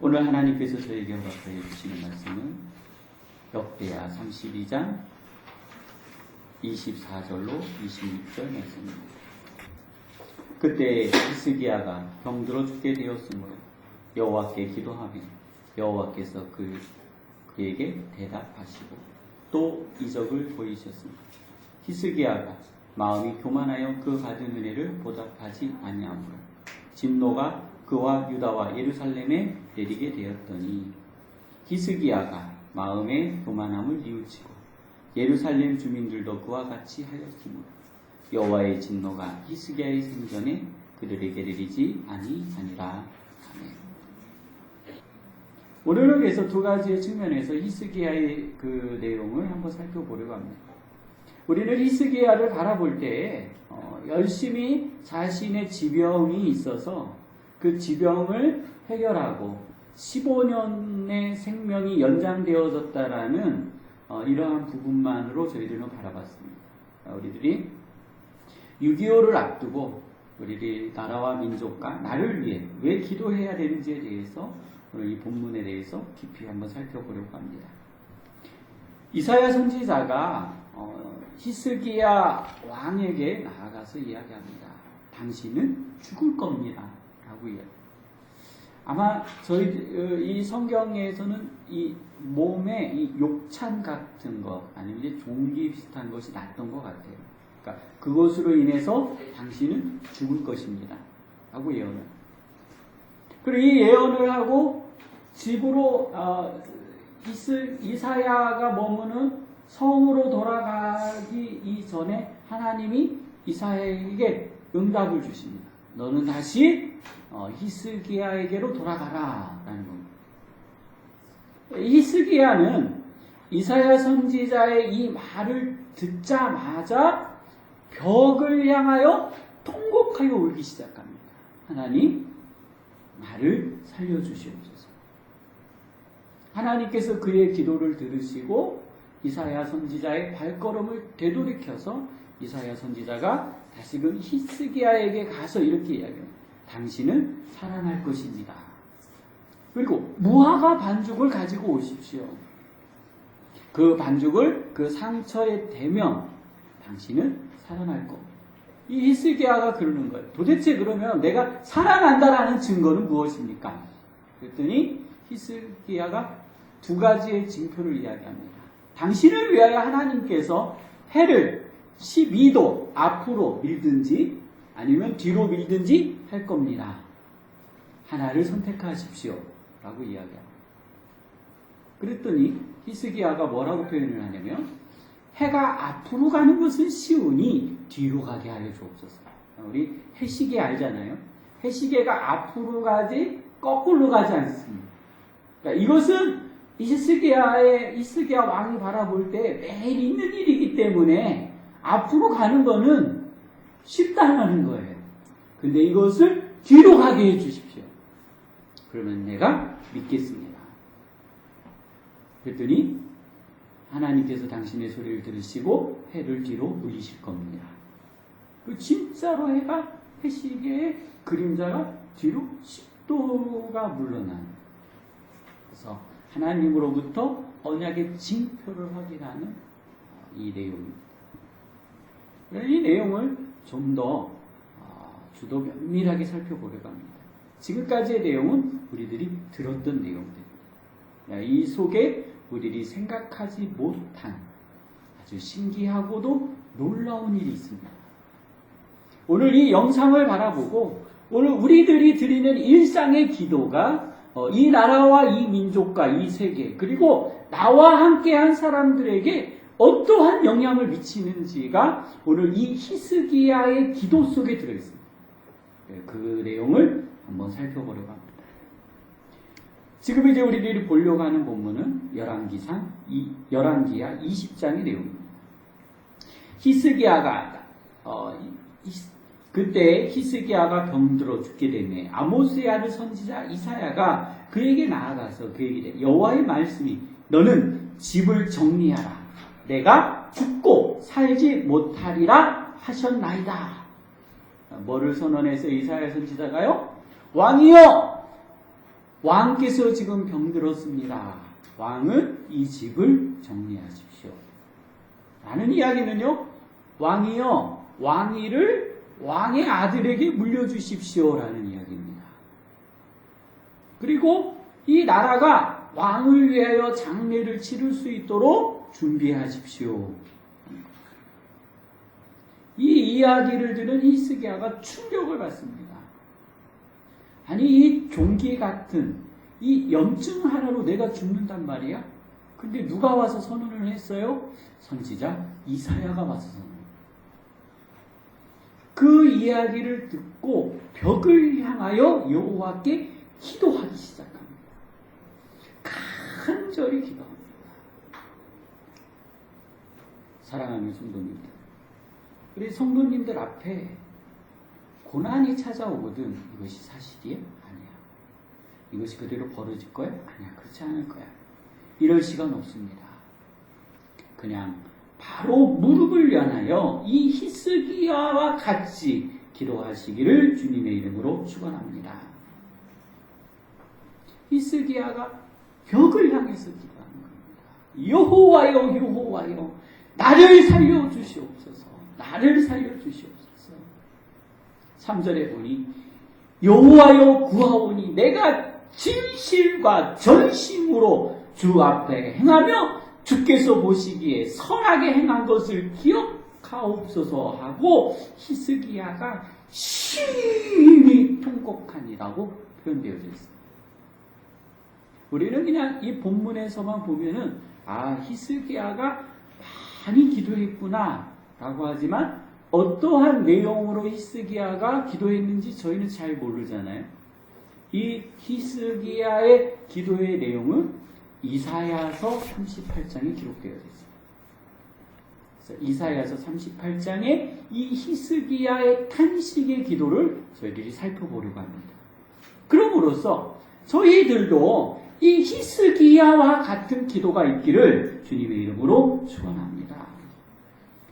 오늘 하나님께서 저에게 허락하여 주시는 말씀은 역대하 32장 24절로 26절 말씀입니다. 그때 히스기야가 병들어 죽게 되었으므로 여호와께 기도하며 여호와께서 그에게 대답하시고 또 이적을 보이셨습니다. 히스기야가 마음이 교만하여 그 받은 은혜를 보답하지 아니하므로 진노가 그와 유다와 예루살렘에 내리게 되었더니 히스기야가 마음의 교만함을 뉘우치고 예루살렘 주민들도 그와 같이 하였으므로 여호와의 진노가 히스기야의 생전에 그들에게 내리지 아니하니라. 아멘. 오늘은 그래서 두 가지의 측면에서 히스기야의 그 내용을 한번 살펴보려고 합니다. 우리는 히스기야를 바라볼 때 열심히 자신의 지병이 있어서 그 지병을 해결하고 15년의 생명이 연장되어졌다라는 이러한 부분만으로 저희들은 바라봤습니다. 우리들이 6.25를 앞두고 우리 나라와 민족과 나를 위해 왜 기도해야 되는지에 대해서 오늘 이 본문에 대해서 깊이 한번 살펴보려고 합니다. 이사야 선지자가 히스기야 왕에게 나아가서 이야기합니다. 당신은 죽을 겁니다. 라고 이야기합니다. 아마 이 성경에서는 이 몸에 이 욕찬 같은 것 아니면 이제 종기 비슷한 것이 났던 것 같아요. 그러니까 그것으로 인해서 당신은 죽을 것입니다. 라고 예언을. 그리고 이 예언을 하고 집으로 이사야가 머무는 성으로 돌아가기 이전에 하나님이 이사야에게 응답을 주십니다. 너는 다시 히스기야에게로 돌아가라 라는 겁니다. 히스기야는 이사야 선지자의 이 말을 듣자마자 벽을 향하여 통곡하여 울기 시작합니다. 하나님, 나를 살려주시옵소서. 하나님께서 그의 기도를 들으시고 이사야 선지자의 발걸음을 되돌이켜서 이사야 선지자가 다시금 히스기야에게 가서 이렇게 이야기합니다. 당신은 살아날 것입니다. 그리고 무화과 반죽을 가지고 오십시오. 그 반죽을 그 상처에 대면 당신은 살아날 겁니다. 이 히스기야가 그러는 거예요. 도대체 그러면 내가 살아난다라는 증거는 무엇입니까? 그랬더니 히스기야가 두 가지의 징표를 이야기합니다. 당신을 위하여 하나님께서 해를 12도 앞으로 밀든지 아니면 뒤로 밀든지 할 겁니다. 하나를 선택하십시오. 라고 이야기합니다. 그랬더니 히스기야가 뭐라고 표현을 하냐면 해가 앞으로 가는 것은 쉬우니 뒤로 가게 하여 주옵소서. 우리 해시계 알잖아요. 해시계가 앞으로 가지 거꾸로 가지 않습니다. 그러니까 이것은 히스기야 왕이 바라볼 때 매일 있는 일이기 때문에 앞으로 가는 거는 쉽다는 거예요. 근데 이것을 뒤로 가게 해 주십시오. 그러면 내가 믿겠습니다. 그랬더니 하나님께서 당신의 소리를 들으시고 해를 뒤로 물리실 겁니다. 그 진짜로 해가 해시계의 그림자가 뒤로 10도가 물러나는. 그래서 하나님으로부터 언약의 징표를 확인하는 이 내용입니다. 이 내용을 좀 더 주도 면밀하게 살펴보려고 합니다. 지금까지의 내용은 우리들이 들었던 내용들입니다. 이 속에 우리들이 생각하지 못한 아주 신기하고도 놀라운 일이 있습니다. 오늘 이 영상을 바라보고 오늘 우리들이 드리는 일상의 기도가 이 나라와 이 민족과 이 세계 그리고 나와 함께한 사람들에게 어떠한 영향을 미치는지가 오늘 이 히스기야의 기도 속에 들어있습니다. 그 내용을 한번 살펴보려고 합니다. 지금 이제 우리들이 보려고 하는 본문은 열왕기야 20장의 내용입니다. 히스기야가 그때 히스기야가 병들어 죽게 되네 아모스의 아들 선지자 이사야가 그에게 나아가서 그에게 이르되 여호와의 말씀이 너는 집을 정리하라 내가 죽고 살지 못하리라 하셨나이다. 뭐를 선언해서 이사야 선지자가요? 왕이여 왕께서 지금 병들었습니다. 왕은 이 집을 정리하십시오. 라는 이야기는요, 왕이요, 왕위를 왕의 아들에게 물려주십시오. 라는 이야기입니다. 그리고 이 나라가 왕을 위하여 장례를 치를 수 있도록 준비하십시오. 이 이야기를 들은 히스기야가 충격을 받습니다. 아니, 이 종기 같은 이 염증 하나로 내가 죽는단 말이야? 근데 누가 와서 선언을 했어요? 선지자 이사야가 와서 선언을. 그 이야기를 듣고 벽을 향하여 여호와께 기도하기 시작합니다. 간절히 기도합니다. 사랑하는 성도님들, 우리 성도님들 앞에 고난이 찾아오거든 이것이 사실이야? 아니야. 이것이 그대로 벌어질 거야? 아니야. 그렇지 않을 거야. 이럴 시간 없습니다. 그냥 바로 무릎을 연하여 이 히스기야와 같이 기도하시기를 주님의 이름으로 축원합니다. 히스기야가 벽을 향해서 기도하는 겁니다. 여호와여, 여호와여, 나를 살려주시옵소서. 나를 살려주시옵소서. 3절에 보니 여호와여 구하오니 내가 진실과 전심으로 주 앞에 행하며 주께서 보시기에 선하게 행한 것을 기억하옵소서 하고 히스기야가 심히 통곡하니라고 표현되어 있습니다. 우리는 그냥 이 본문에서만 보면은 히스기야가 많이 기도했구나 라고 하지만 어떠한 내용으로 히스기야가 기도했는지 저희는 잘 모르잖아요. 이 히스기야의 기도의 내용은 이사야서 38장에 기록되어 있습니다. 그래서 이사야서 38장에 이 히스기야의 탄식의 기도를 저희들이 살펴보려고 합니다. 그럼으로써 저희들도 이 히스기야와 같은 기도가 있기를 주님의 이름으로 축원합니다.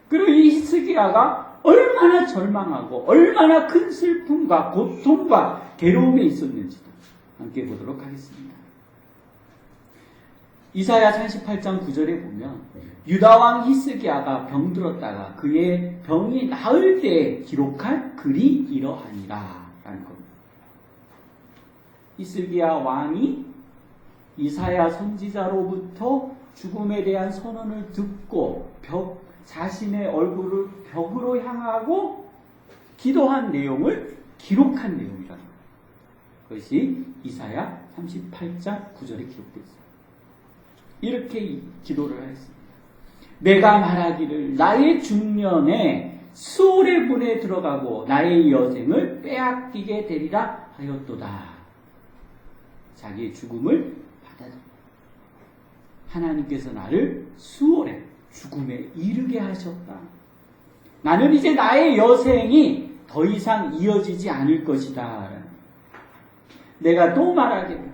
그리고 이 히스기야가 얼마나 절망하고 얼마나 큰 슬픔과 고통과 괴로움에 있었는지도 함께 보도록 하겠습니다. 이사야 38장 9절에 보면 유다왕 히스기야가 병들었다가 그의 병이 나을 때에 기록한 글이 이러하니라 라는 겁니다. 히스기야 왕이 이사야 선지자로부터 죽음에 대한 선언을 듣고 자신의 얼굴을 벽으로 향하고 기도한 내용을 기록한 내용이라는 거예요. 그것이 이사야 38장 9절에 기록되어 있습니다. 이렇게 기도를 했습니다. 내가 말하기를 나의 중년에 수월의 문에 들어가고 나의 여생을 빼앗기게 되리라 하였도다. 자기의 죽음을 받아들입니다. 하나님께서 나를 수월에 죽음에 이르게 하셨다. 나는 이제 나의 여생이 더 이상 이어지지 않을 것이다. 내가 또 말하기를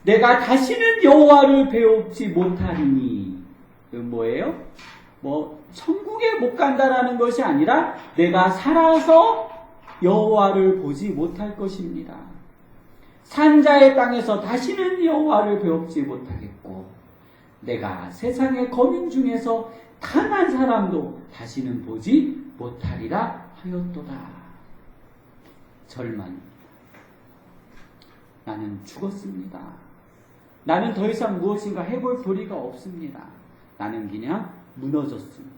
내가 다시는 여호와를 배웁지 못하리니. 이건 뭐예요? 천국에 못 간다라는 것이 아니라 내가 살아서 여호와를 보지 못할 것입니다. 산자의 땅에서 다시는 여호와를 배웁지 못하겠고 내가 세상의 거민 중에서 단 한 사람도 다시는 보지 못하리라 하였도다. 절망입니다. 나는 죽었습니다. 나는 더 이상 무엇인가 해볼 도리가 없습니다. 나는 그냥 무너졌습니다.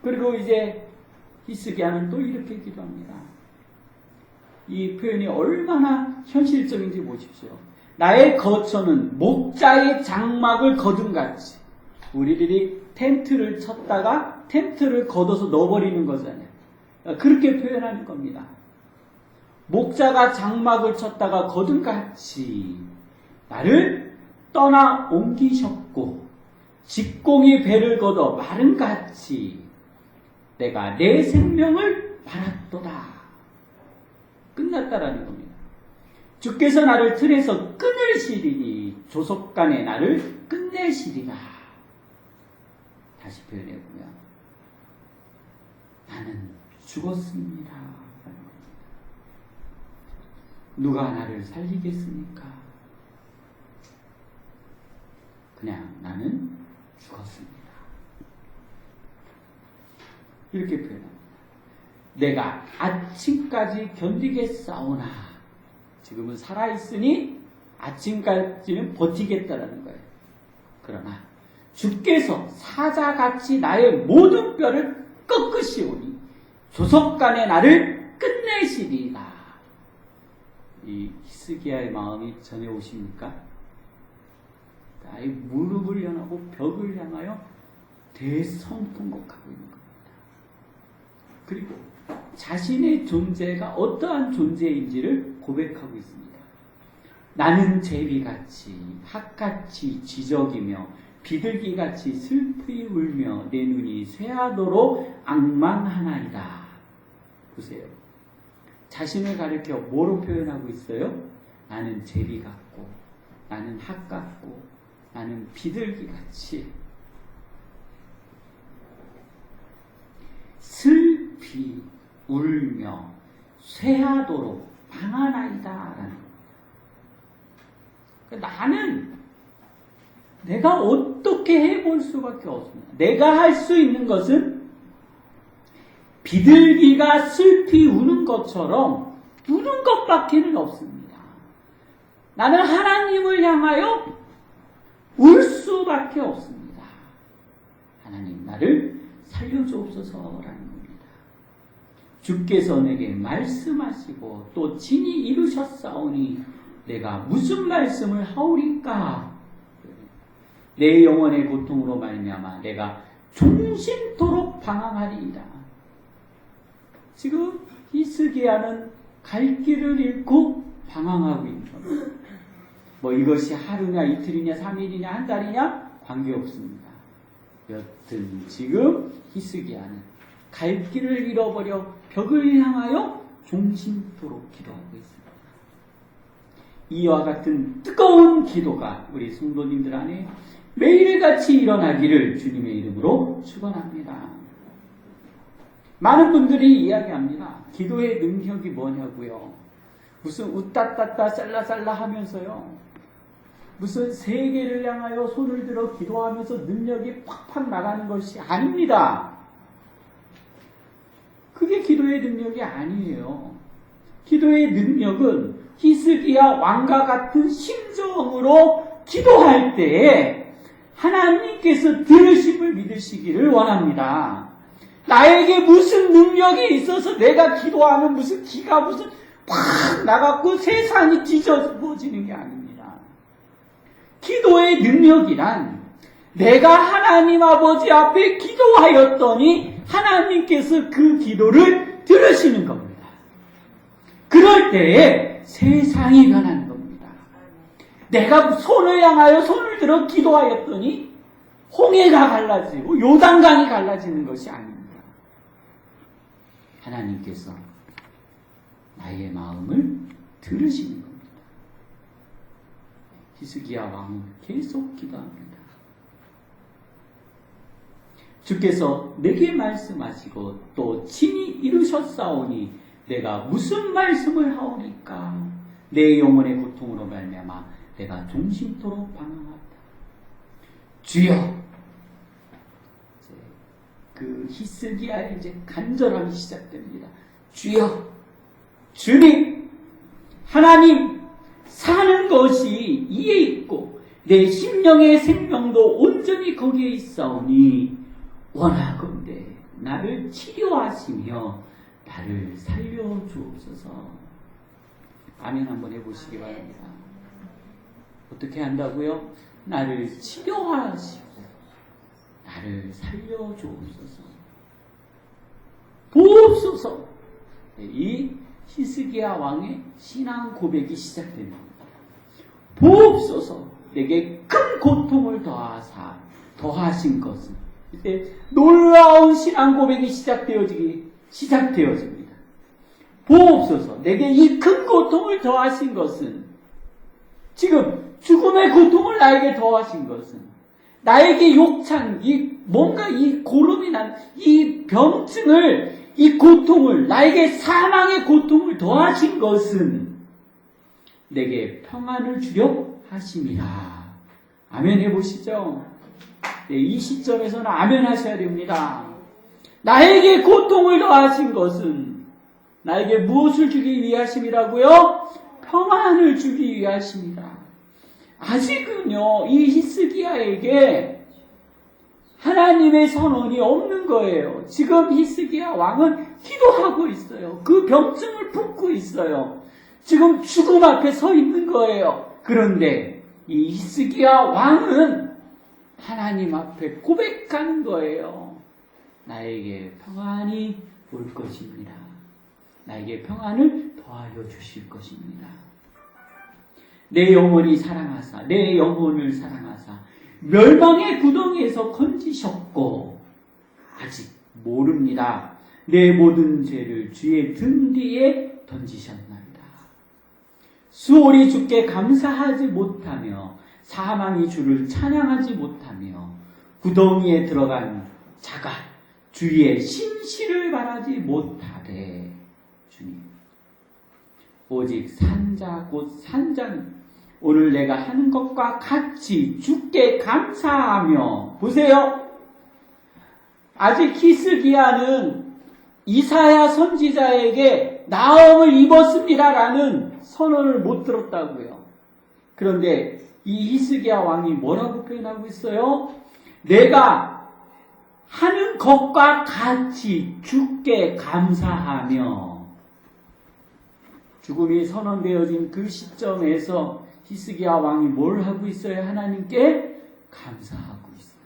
그리고 이제 히스기야는 또 이렇게 기도합니다. 이 표현이 얼마나 현실적인지 보십시오. 나의 거처는 목자의 장막을 거둔같이. 우리들이 텐트를 쳤다가 텐트를 걷어서 넣어버리는 거잖아요. 그렇게 표현하는 겁니다. 목자가 장막을 쳤다가 거둔같이 나를 떠나 옮기셨고 직공이 배를 걷어 마른같이 내가 내 생명을 말았도다. 끝났다라는 겁니다. 주께서 나를 틀에서 끊으시리니 조속간에 나를 끝내시리라. 다시 표현해보면 나는 죽었습니다. 누가 나를 살리겠습니까? 그냥 나는 죽었습니다. 이렇게 표현합니다. 내가 아침까지 견디겠사오나, 지금은 살아있으니 아침까지는 버티겠다라는 거예요. 그러나 주께서 사자같이 나의 모든 뼈를 꺾으시오니 조석간에 나를 끝내시리라. 이 히스기야의 마음이 전해오십니까? 나의 무릎을 향하고 벽을 향하여 대성통곡하고 있는 겁니다. 그리고 자신의 존재가 어떠한 존재인지를 고백하고 있습니다. 나는 제비같이 핫같이 지적이며 비둘기같이 슬프이 울며 내 눈이 쇠하도록 악망하나이다. 보세요. 자신을 가리켜 뭐로 표현하고 있어요? 나는 제비 같고, 나는 핫 같고, 나는 비둘기같이 슬피 울며 쇠하도록 방하나이다. 나는 내가 어떻게 해볼 수밖에 없습니다. 내가 할 수 있는 것은 비둘기가 슬피 우는 것처럼 우는 것밖에는 없습니다. 나는 하나님을 향하여 울 수밖에 없습니다. 하나님 나를 살려주옵소서라는 겁니다. 주께서 내게 말씀하시고 또 친히 이루셨사오니 내가 무슨 말씀을 하오리까? 내 영혼의 고통으로 말미암아 내가 종신토록 방황하리이다. 지금 히스기야는 갈 길을 잃고 방황하고 있는 겁니다. 뭐 이것이 하루냐 이틀이냐 3일이냐 한 달이냐 관계없습니다. 여튼 지금 히스기야는 갈 길을 잃어버려 벽을 향하여 종신토록 기도하고 있습니다. 이와 같은 뜨거운 기도가 우리 성도님들 안에 매일같이 일어나기를 주님의 이름으로 축원합니다. 많은 분들이 이야기합니다. 기도의 능력이 뭐냐고요. 무슨 웃따따따 쌀라쌀라 하면서요. 무슨 세계를 향하여 손을 들어 기도하면서 능력이 팍팍 나가는 것이 아닙니다. 그게 기도의 능력이 아니에요. 기도의 능력은 히스기야 왕과 같은 심정으로 기도할 때에 하나님께서 들으심을 믿으시기를 원합니다. 나에게 무슨 능력이 있어서 내가 기도하면 무슨 기가 무슨 팍 나갖고 세상이 뒤집어지는 게 아닙니다. 기도의 능력이란 내가 하나님 아버지 앞에 기도하였더니 하나님께서 그 기도를 들으시는 겁니다. 그럴 때에 세상이 변하는 겁니다. 내가 손을 향하여 손을 들어 기도하였더니 홍해가 갈라지고 요단강이 갈라지는 것이 아닙니다. 하나님께서 나의 마음을 들으시는 겁니다. 히스기야 왕은 계속 기도합니다. 주께서 내게 말씀하시고 또 친히 이루셨사오니 내가 무슨 말씀을 하오리까? 내 영혼의 고통으로 말미암아 내가 종신토록 방황하다. 주여, 그 히스기야의 이제 간절함이 시작됩니다. 주여, 주님, 하나님, 사는 것이 이에 있고 내 심령의 생명도 온전히 거기에 있사오니 원하건대 나를 치료하시며 나를 살려주옵소서. 아멘 한번 해보시기 바랍니다. 어떻게 한다고요? 나를 치료하시고 나를 살려주옵소서. 보옵소서. 이 히스기야 왕의 신앙 고백이 시작됩니다. 보옵소서. 내게 큰 고통을 더하신 것은, 이때 놀라운 신앙 고백이 시작되어집니다. 보옵소서. 내게 이 큰 고통을 더하신 것은, 지금 죽음의 고통을 나에게 더하신 것은, 나에게 욕창, 뭔가 이 고름이 난 이 병증을, 이 고통을, 나에게 사망의 고통을 더하신 것은 내게 평안을 주려 하심이라. 아멘 해보시죠. 네, 이 시점에서는 아멘 하셔야 됩니다. 나에게 고통을 더하신 것은 나에게 무엇을 주기 위하심이라고요? 평안을 주기 위하십니다. 아직은요, 이 히스기야에게 하나님의 선언이 없는 거예요. 지금 히스기야 왕은 기도하고 있어요. 그 병증을 품고 있어요. 지금 죽음 앞에 서 있는 거예요. 그런데 이 히스기야 왕은 하나님 앞에 고백하는 거예요. 나에게 평안이 올 것입니다. 나에게 평안을 더하여 주실 것입니다. 내 영혼이 사랑하사, 내 영혼을 사랑하사 멸망의 구덩이에서 건지셨고 아직 모릅니다. 내 모든 죄를 주의 등 뒤에 던지셨나이다. 수월이 주께 감사하지 못하며 사망이 주를 찬양하지 못하며 구덩이에 들어간 자가 주의 신실을 바라지 못하되 주님 오직 산자 곧 산자는 오늘 내가 하는 것과 같이 주께 감사하며 보세요. 아직 히스기야는 이사야 선지자에게 나음을 입었습니다라는 선언을 못 들었다고요. 그런데 이 히스기야 왕이 뭐라고 표현하고 있어요? 내가 하는 것과 같이 주께 감사하며 죽음이 선언되어진 그 시점에서 히스기야 왕이 뭘 하고 있어요? 하나님께 감사하고 있어요.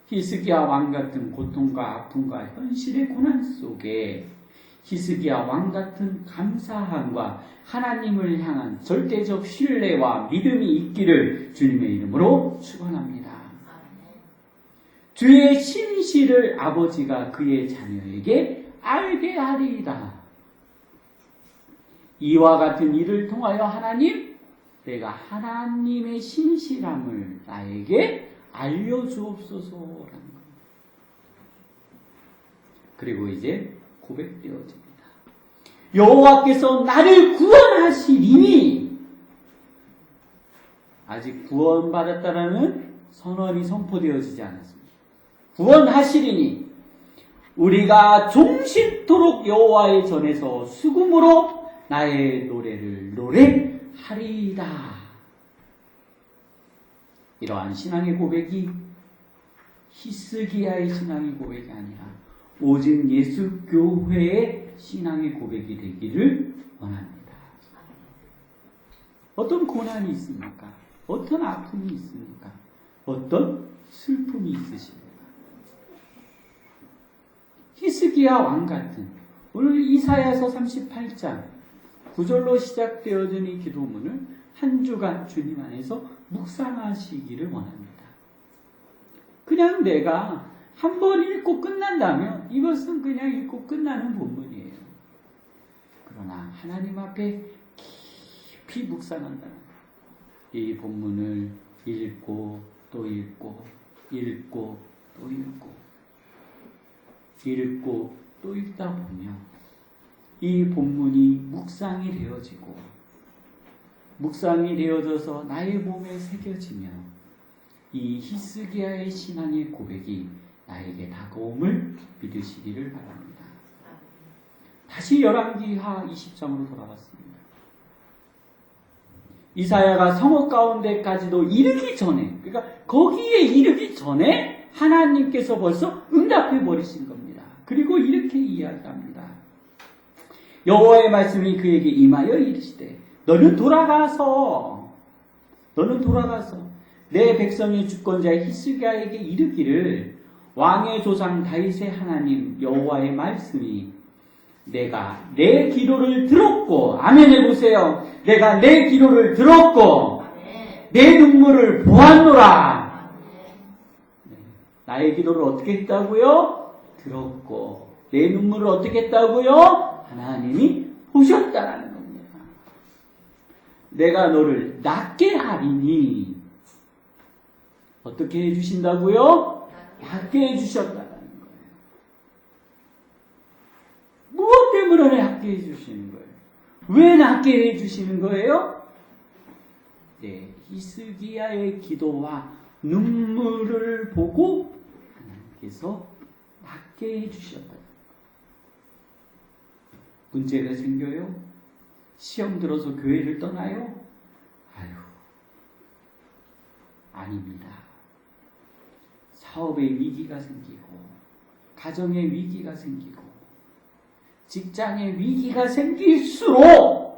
히스기야 왕 같은 고통과 아픔과 현실의 고난 속에 히스기야 왕 같은 감사함과 하나님을 향한 절대적 신뢰와 믿음이 있기를 주님의 이름으로 축원합니다. 주의 신실을 아버지가 그의 자녀에게 알게 하리이다. 이와 같은 일을 통하여 하나님, 내가 하나님의 신실함을 나에게 알려주옵소서라는 겁니다. 그리고 이제 고백되어집니다. 여호와께서 나를 구원하시리니 아직 구원받았다라는 선언이 선포되어지지 않았습니다. 구원하시리니 우리가 종신토록 여호와의 전에서 수금으로 나의 노래를 노래하리이다. 이러한 신앙의 고백이 히스기야의 신앙의 고백이 아니라 오직 예수 교회의 신앙의 고백이 되기를 원합니다. 어떤 고난이 있습니까? 어떤 아픔이 있습니까? 어떤 슬픔이 있으십니까? 히스기야 왕 같은 오늘 이사야서 38장 9절로 시작되어진 이 기도문을 한 주간 주님 안에서 묵상하시기를 원합니다. 그냥 내가 한 번 읽고 끝난다면 이것은 그냥 읽고 끝나는 본문이에요. 그러나 하나님 앞에 깊이 묵상한다면 이 본문을 읽고 또 읽고 읽고 또 읽고 읽고 또 읽다 보면 이 본문이 묵상이 되어지고 묵상이 되어져서 나의 몸에 새겨지며 이 히스기야의 신앙의 고백이 나에게 다가옴을 믿으시기를 바랍니다. 다시 열왕기하 20장으로 돌아왔습니다. 이사야가 성읍 가운데까지도 이르기 전에, 그러니까 거기에 이르기 전에 하나님께서 벌써 응답해 버리신 겁니다. 그리고 이렇게 이야기합니다. 여호와의 말씀이 그에게 임하여 이르시되 너는 돌아가서 내 백성의 주권자 히스기야에게 이르기를 왕의 조상 다윗의 하나님 여호와의 말씀이 내가 내 기도를 들었고 아멘 해보세요. 내가 내 기도를 들었고 내 눈물을 보았노라. 나의 기도를 어떻게 했다고요? 들었고 내 눈물을 어떻게 했다고요? 하나님이 보셨다라는 겁니다. 내가 너를 낫게 하리니 어떻게 해주신다고요? 낫게 해주셨다라는 거예요. 무엇 때문에 낫게 해주시는 거예요? 왜 낫게 해주시는 거예요? 네, 히스기야의 기도와 눈물을 보고 하나님께서 낫게 해주셨다. 문제가 생겨요? 시험 들어서 교회를 떠나요? 아유, 아닙니다. 사업의 위기가 생기고, 가정의 위기가 생기고, 직장의 위기가 생길수록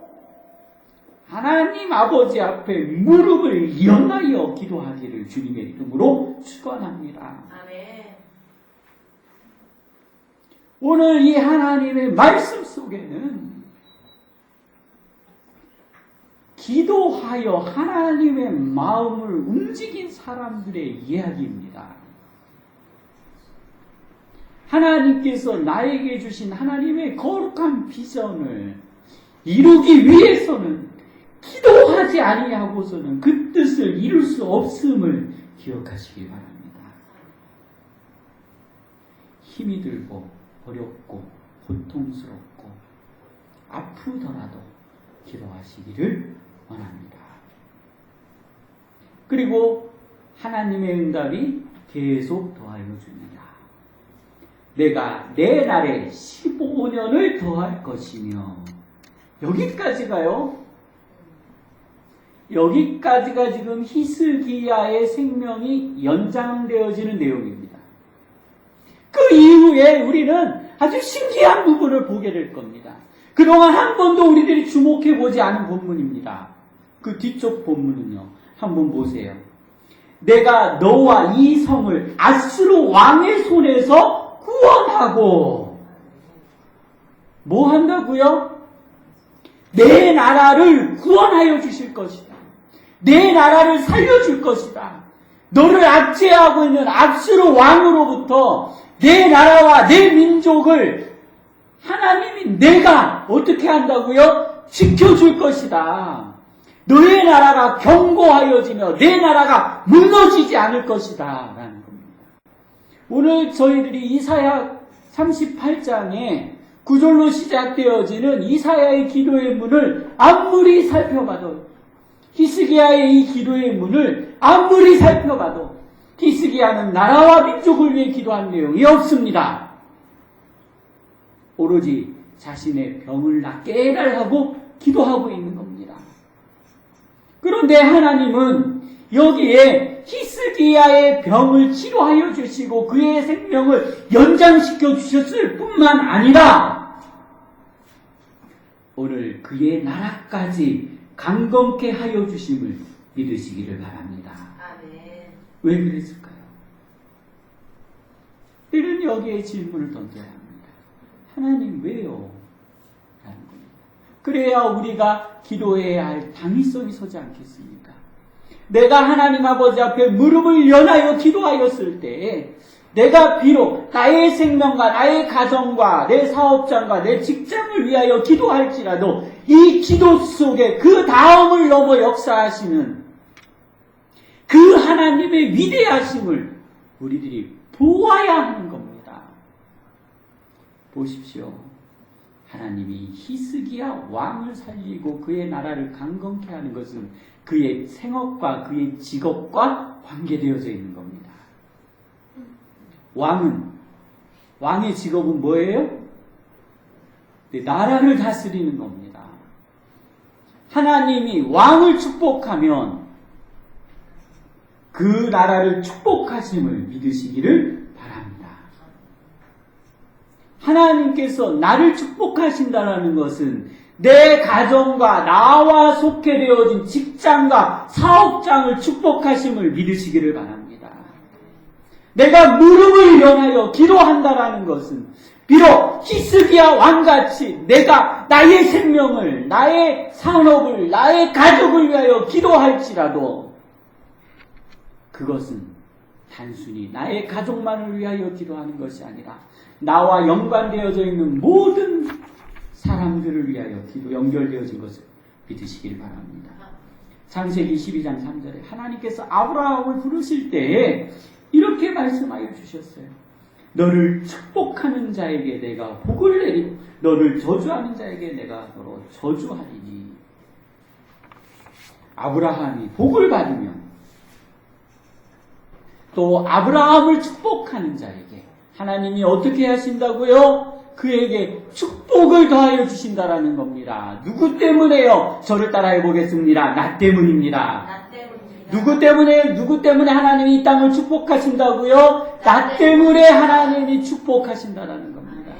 하나님 아버지 앞에 무릎을 연하여 기도하기를 주님의 이름으로 축원합니다. 아멘. 오늘 이 하나님의 말씀 속에는 기도하여 하나님의 마음을 움직인 사람들의 이야기입니다. 하나님께서 나에게 주신 하나님의 거룩한 비전을 이루기 위해서는 기도하지 아니하고서는 그 뜻을 이룰 수 없음을 기억하시기 바랍니다. 힘이 들고 어렵고 고통스럽고 아프더라도 기도하시기를 원합니다. 그리고 하나님의 응답이 계속 더하여 줍니다. 내가 내 날에 15년을 더할 것이며, 여기까지가요. 여기까지가 지금 히스기야의 생명이 연장되어지는 내용입니다. 그 이후에 우리는 아주 신기한 부분을 보게 될 겁니다. 그동안 한 번도 우리들이 주목해 보지 않은 본문입니다. 그 뒤쪽 본문은요, 한번 보세요. 내가 너와 이 성을 아수르 왕의 손에서 구원하고, 뭐 한다고요? 내 나라를 구원하여 주실 것이다. 내 나라를 살려줄 것이다. 너를 압제하고 있는 아수르 왕으로부터 내 나라와 내 민족을 하나님이 내가 어떻게 한다고요? 지켜줄 것이다. 너의 나라가 견고하여지며 내 나라가 무너지지 않을 것이다 라는 겁니다. 오늘 저희들이 이사야 38장에 구절로 시작되어지는 이사야의 기도의 문을 아무리 살펴봐도, 히스기야의 이 기도의 문을 아무리 살펴봐도 히스기야는 나라와 민족을 위해 기도한 내용이 없습니다. 오로지 자신의 병을 낫게 해달라고 기도하고 있는 겁니다. 그런데 하나님은 여기에 히스기야의 병을 치료하여 주시고 그의 생명을 연장시켜 주셨을 뿐만 아니라 오늘 그의 나라까지 강건케 하여 주심을 믿으시기를 바랍니다. 아멘. 왜 그랬을까요? 우리는 여기에 질문을 던져야 합니다. 하나님 왜요? 라는 겁니다. 그래야 우리가 기도해야 할 당위성이 서지 않겠습니까? 내가 하나님 아버지 앞에 무릎을 연하여 기도하였을 때 내가 비록 나의 생명과 나의 가정과 내 사업장과 내 직장을 위하여 기도할지라도 이 기도 속에 그 다음을 넘어 역사하시는 그 하나님의 위대하심을 우리들이 보아야 하는 겁니다. 보십시오. 하나님이 히스기야 왕을 살리고 그의 나라를 강건케 하는 것은 그의 생업과 그의 직업과 관계되어져 있는 겁니다. 왕의 직업은 뭐예요? 나라를 다스리는 겁니다. 하나님이 왕을 축복하면 그 나라를 축복하심을 믿으시기를 바랍니다. 하나님께서 나를 축복하신다는 것은 내 가정과 나와 속해 되어진 직장과 사업장을 축복하심을 믿으시기를 바랍니다. 내가 무릎을 연하여 기도한다라는 것은 비록 히스기야 왕같이 내가 나의 생명을, 나의 산업을, 나의 가족을 위하여 기도할지라도 그것은 단순히 나의 가족만을 위하여 기도하는 것이 아니라 나와 연관되어져 있는 모든 사람들을 위하여 기도 연결되어진 것을 믿으시길 바랍니다. 창세기 22장 3절에 하나님께서 아브라함을 부르실 때에 이렇게 말씀하여 주셨어요. 너를 축복하는 자에게 내가 복을 내리고 너를 저주하는 자에게 내가 너로 저주하리니. 아브라함이 복을 받으며 또 아브라함을 축복하는 자에게 하나님이 어떻게 하신다고요? 그에게 축복을 더하여 주신다라는 겁니다. 누구 때문에요? 저를 따라해 보겠습니다. 나 때문입니다. 누구 때문에 하나님이 이 땅을 축복하신다고요? 나 때문에 하나님이 축복하신다라는 겁니다.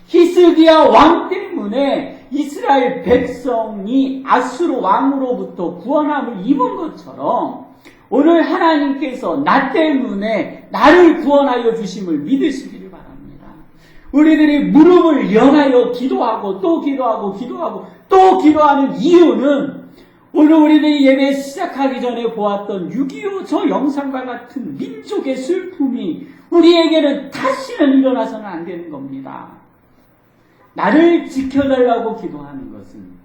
히스기야 왕 때문에 이스라엘 백성이 아수르 왕으로부터 구원함을 입은 것처럼 오늘 하나님께서 나 때문에 나를 구원하여 주심을 믿으시기를 바랍니다. 우리들이 무릎을 연하여 기도하고 또 기도하고 또 기도하는 이유는 오늘 우리들이 예배 시작하기 전에 보았던 6.25 저 영상과 같은 민족의 슬픔이 우리에게는 다시는 일어나서는 안 되는 겁니다. 나를 지켜달라고 기도하는 것은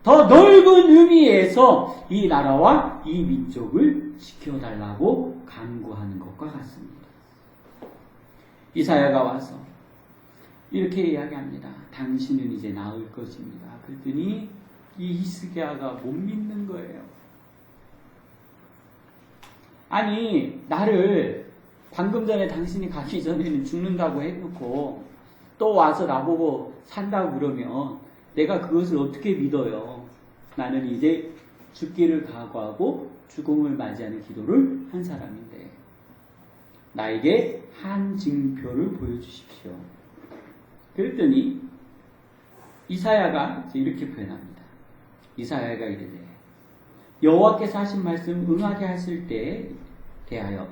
더 넓은 의미에서 이 나라와 이 민족을 지켜달라고 간구하는 것과 같습니다. 이사야가 와서 이렇게 이야기합니다. 당신은 이제 나을 것입니다. 그랬더니 이 히스기야가 못 믿는 거예요. 아니, 나를 방금 전에 당신이 가기 전에는 죽는다고 해놓고 또 와서 나보고 산다고 그러면 내가 그것을 어떻게 믿어요? 나는 이제 죽기를 각오하고 죽음을 맞이하는 기도를 한 사람인데 나에게 한 징표를 보여주십시오. 그랬더니 이사야가 이렇게 표현합니다. 이사야가 이르되 여호와께서 하신 말씀 응하게 하실 때에 대하여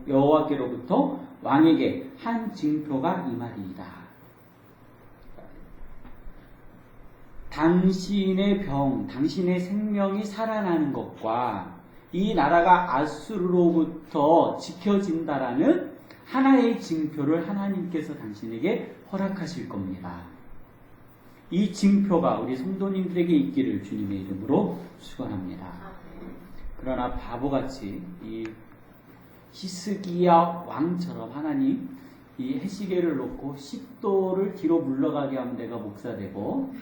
여호와께로부터 왕에게 한 징표가 임하리이다. 당신의 병, 당신의 생명이 살아나는 것과 이 나라가 아수르로부터 지켜진다라는 하나의 징표를 하나님께서 당신에게 허락하실 겁니다. 이 징표가 우리 성도님들에게 있기를 주님의 이름으로 축원합니다. 그러나 바보같이 이 히스기야 왕처럼 하나님 이 해시계를 놓고 10도를 뒤로 물러가게 하면 내가 목사되고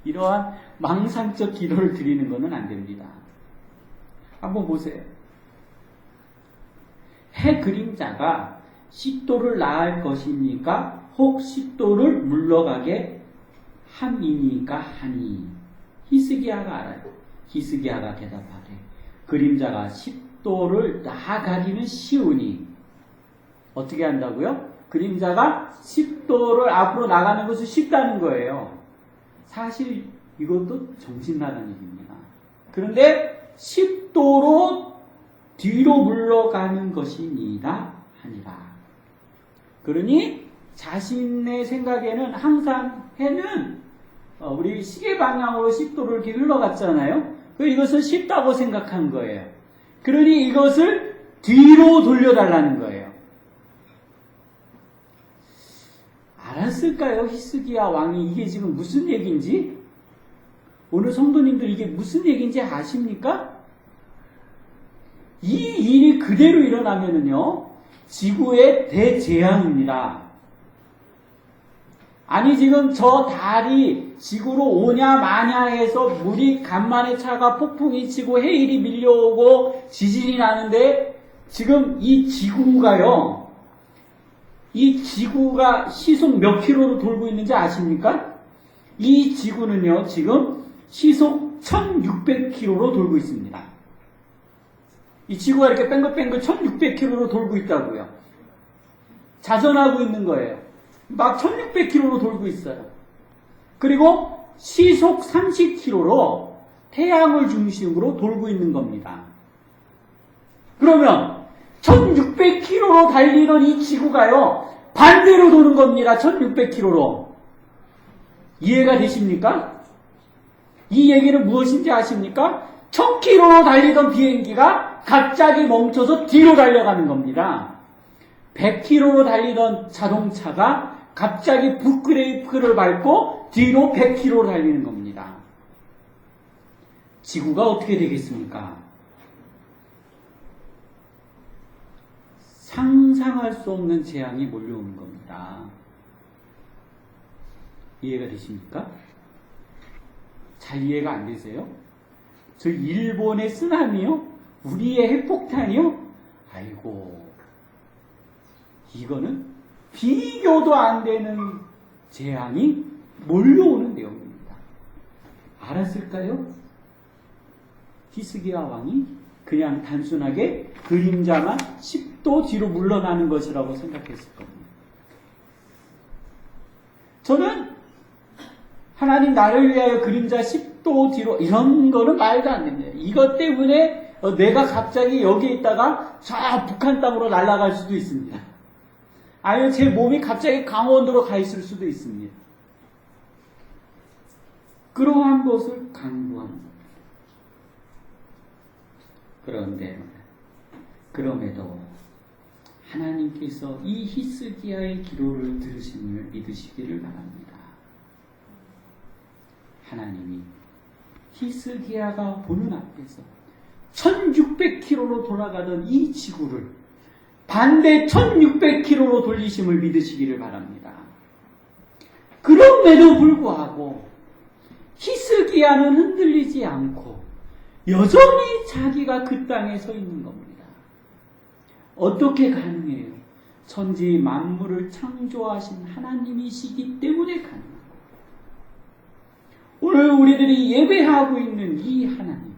이러한 망상적 기도를 드리는 것은 안 됩니다. 한번 보세요. 해 그림자가 10도를 나을 것입니까? 혹 10도를 물러가게 함이니까 하니. 히스기야가 알아요. 히스기야가 대답하되 그림자가 10도를 나아가기는 쉬우니. 어떻게 한다고요? 그림자가 10도를 앞으로 나가는 것은 쉽다는 거예요. 사실 이것도 정신 나간 얘기입니다. 그런데 10도로 뒤로 물러가는 것이니이다 하니라. 그러니 자신의 생각에는 항상 해는 우리 시계 방향으로 10도를 이렇게 흘러갔잖아요. 이것은 쉽다고 생각한 거예요. 그러니 이것을 뒤로 돌려달라는 거예요. 알았을까요? 히스기야 왕이 이게 지금 무슨 얘기인지? 오늘 성도님들 이게 무슨 얘기인지 아십니까? 이 일이 그대로 일어나면은요, 지구의 대재앙입니다. 아니 지금 저 달이 지구로 오냐 마냐 해서 물이 간만에 차가 폭풍이 치고 해일이 밀려오고 지진이 나는데 지금 이 지구가 시속 몇 킬로로 돌고 있는지 아십니까? 이 지구는요 지금 시속 1600km로 돌고 있습니다. 이 지구가 이렇게 뺑글뺑글 1600km로 돌고 있다고요. 자전하고 있는 거예요. 막 1600km로 돌고 있어요. 그리고 시속 30km로 태양을 중심으로 돌고 있는 겁니다. 그러면 1600km로 달리던 이 지구가요 반대로 도는 겁니다. 1600km로. 이해가 되십니까? 이 얘기는 무엇인지 아십니까? 1000km로 달리던 비행기가 갑자기 멈춰서 뒤로 달려가는 겁니다. 100km로 달리던 자동차가 갑자기 붓브레이크를 밟고 뒤로 100km로 달리는 겁니다. 지구가 어떻게 되겠습니까? 상상할 수 없는 재앙이 몰려오는 겁니다. 이해가 되십니까? 잘 이해가 안 되세요? 저 일본의 쓰나미요? 우리의 핵폭탄이요? 아이고, 이거는 비교도 안 되는 재앙이 몰려오는 내용입니다. 알았을까요? 히스기야 왕이 그냥 단순하게 그림자만 10도 뒤로 물러나는 것이라고 생각했을 겁니다. 저는 하나님 나를 위하여 그림자 10도 뒤로 이런 거는 말도 안 됩니다. 이것 때문에 내가 갑자기 여기에 있다가 저 북한 땅으로 날아갈 수도 있습니다. 아니면 제 몸이 갑자기 강원도로 가 있을 수도 있습니다. 그러한 것을 강구합니다. 그럼에도 하나님께서 이 히스기야의 기도를 들으심을 믿으시기를 바랍니다. 하나님이 히스기야가 보는 앞에서 1600km로 돌아가던 이 지구를 반대 1600km로 돌리심을 믿으시기를 바랍니다. 그럼에도 불구하고 히스기야는 흔들리지 않고 여전히 자기가 그 땅에 서 있는 겁니다. 어떻게 가능해요? 천지 만물을 창조하신 하나님이시기 때문에 가능합니다. 오늘 우리들이 예배하고 있는 이 하나님,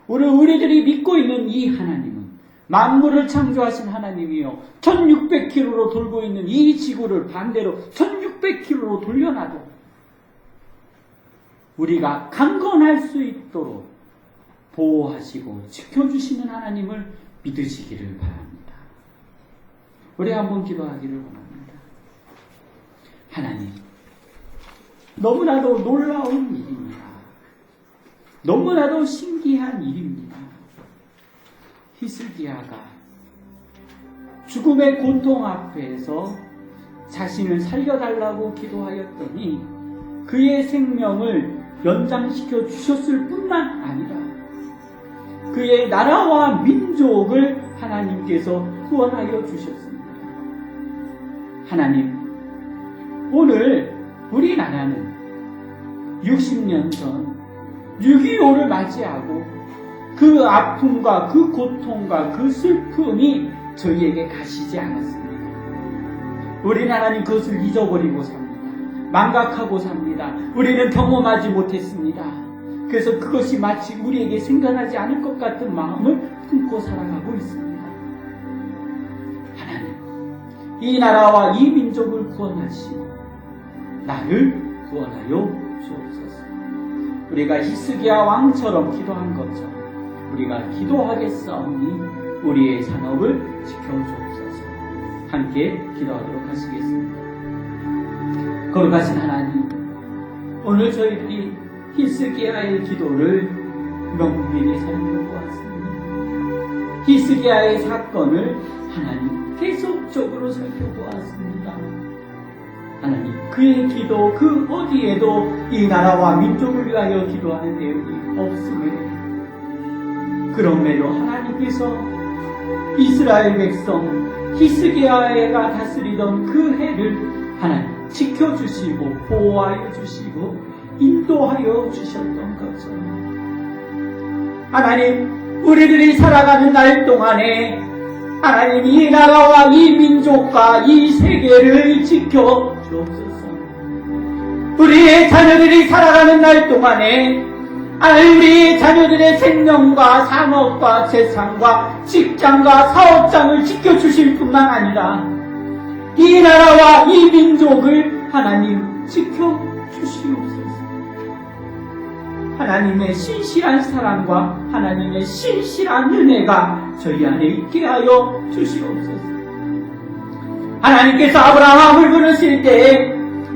오늘 우리들이 믿고 있는 이 하나님은 만물을 창조하신 하나님이요 1600km로 돌고 있는 이 지구를 반대로 1600km로 돌려놔도 우리가 강건할 수 있도록 보호하시고 지켜주시는 하나님을 믿으시기를 바랍니다. 우리 한번 기도하기를 원합니다. 하나님, 너무나도 놀라운 일입니다. 너무나도 신기한 일입니다. 히스기야가 죽음의 고통 앞에서 자신을 살려달라고 기도하였더니 그의 생명을 연장시켜 주셨을 뿐만 아니라 그의 나라와 민족을 하나님께서 구원하여 주셨습니다. 하나님, 오늘 우리나라는 60년 전 6.25를 맞이하고 그 아픔과 그 고통과 그 슬픔이 저희에게 가시지 않았습니다. 우리나라는 그것을 잊어버리고 삽니다. 망각하고 삽니다. 우리는 경험하지 못했습니다. 그래서 그것이 마치 우리에게 생겨나지 않을 것 같은 마음을 품고 살아가고 있습니다. 하나님, 이 나라와 이 민족을 구원하시고 나를 구원하여 주옵소서. 우리가 히스기야 왕처럼 기도한 것처럼 우리가 기도하겠사오니 우리의 산업을 지켜주옵소서. 함께 기도하도록 하시겠습니다. 거룩하신 하나님, 오늘 저희들이 히스기야의 기도를 명밀히 살펴보았습니다. 히스기야의 사건을 하나님 계속적으로 살펴보았습니다. 하나님, 그의 기도 그 어디에도 이 나라와 민족을 위하여 기도하는 내용이 없음에 그럼에도 하나님께서 이스라엘 백성 히스기야가 다스리던 그 해를 하나님 지켜주시고 보호하여 주시고 인도하여 주셨던 것처럼 하나님, 우리들이 살아가는 날 동안에 하나님 이 나라와 이 민족과 이 세계를 지켜 주옵소서. 우리의 자녀들이 살아가는 날 동안에 우리 자녀들의 생명과 산업과 재산과 직장과 사업장을 지켜주실 뿐만 아니라 이 나라와 이 민족을 하나님 지켜주시옵소서. 하나님의 신실한 사랑과 하나님의 신실한 은혜가 저희 안에 있게 하여 주시옵소서. 하나님께서 아브라함을 부르실 때에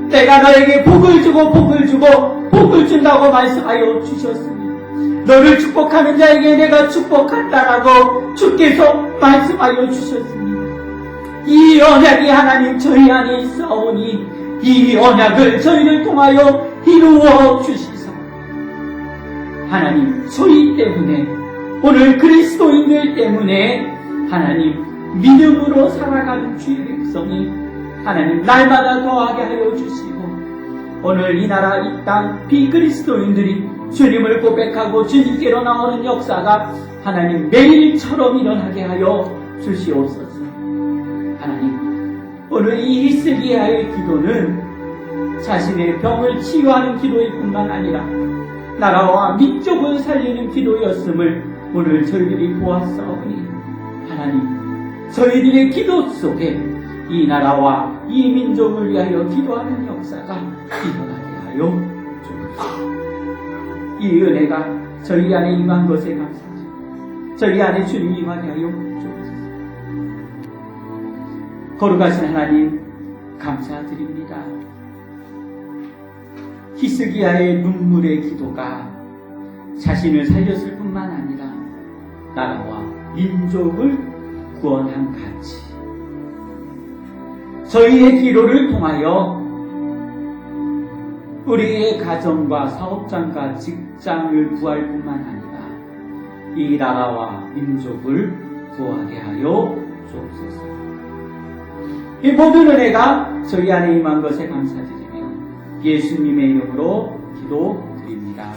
내가 너에게 복을 주고 복을 주고 복을 준다고 말씀하여 주셨습니다. 너를 축복하는 자에게 내가 축복한다라고 주께서 말씀하여 주셨습니다. 이 언약이 하나님 저희 안에 있사오니 이 언약을 저희를 통하여 이루어 주시사 하나님, 저희 때문에 오늘 그리스도인들 때문에 하나님 믿음으로 살아가는 주의 백성이 하나님 날마다 더하게 하여 주시고, 오늘 이 나라 이 땅 비그리스도인들이 주님을 고백하고 주님께로 나오는 역사가 하나님 매일처럼 일어나게 하여 주시옵소서. 하나님, 오늘 이 히스기야의 기도는 자신의 병을 치유하는 기도일 뿐만 아니라 나라와 민족을 살리는 기도였음을 오늘 저희들이 보았사오니, 하나님, 저희들의 기도 속에 이 나라와 이 민족을 위하여 기도하는 역사가 일어나게 하여 주옵소서. 이 은혜가 저희 안에 임한 것에 감사드립니다. 저희 안에 주님이 임하게 하여 주옵소서. 거룩하신 하나님, 감사드립니다. 히스기야의 눈물의 기도가 자신을 살렸을 뿐만 아니라 나라와 민족을 구원한 가치, 저희의 기도를 통하여 우리의 가정과 사업장과 직장을 구할 뿐만 아니라 이 나라와 민족을 구하게 하여 주옵소서. 이 모든 은혜가 저희 안에 임한 것에 감사드리며 예수님의 이름으로 기도드립니다.